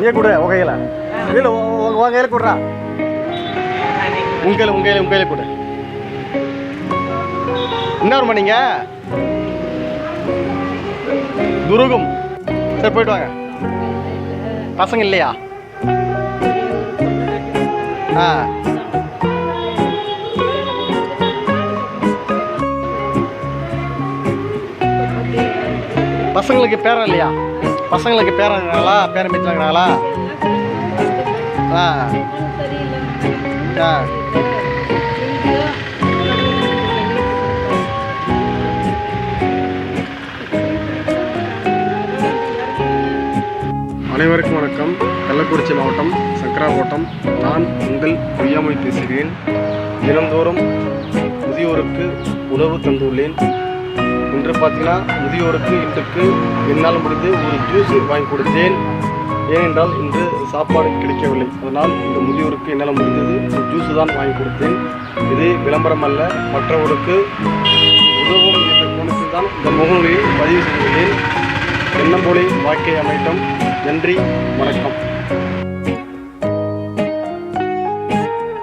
நீ கொடு உன் கையில் இல்லை உன் கையில் கொடுறா உன் கையில் கொடு. என்ன வருமா நீங்கள் துருகம்? சரி போயிட்டு வாங்க. பசங்க இல்லையா? ஆ பசங்களுக்கு பேரன் இல்லையா? பசங்களுக்கு பேரன் இருக்கிறாங்களா? பேரன் பேச்சுறாங்களா? ஆ ஆ அனைவருக்கும் வணக்கம். கள்ளக்குறிச்சி மாவட்டம் சங்கராகோட்டம். நான் உங்கள் பொய்யாமொழி பேசுகிறேன். தினந்தோறும் முதியோருக்கு உணவு தந்துள்ளேன். இன்று பார்த்தீங்கன்னா முதியோருக்கு இன்றைக்கு என்னால் முடிந்து ஒரு ஜூஸ் வாங்கி கொடுத்தேன். ஏனென்றால் இன்று சாப்பாடு கிடைக்கவில்லை. அதனால் இந்த முதியோருக்கு என்னால் முடிந்தது ஒரு ஜூஸ் தான் வாங்கி கொடுத்தேன். இது விளம்பரம் அல்ல, மற்றவருக்கு உதவும் என்ற கோணத்தில் தான் இந்த முகநூலில் பதிவு செய்துள்ளேன். எண்ணம் போலே வாழ்க்கை அமையட்டும். நன்றி, வணக்கம்.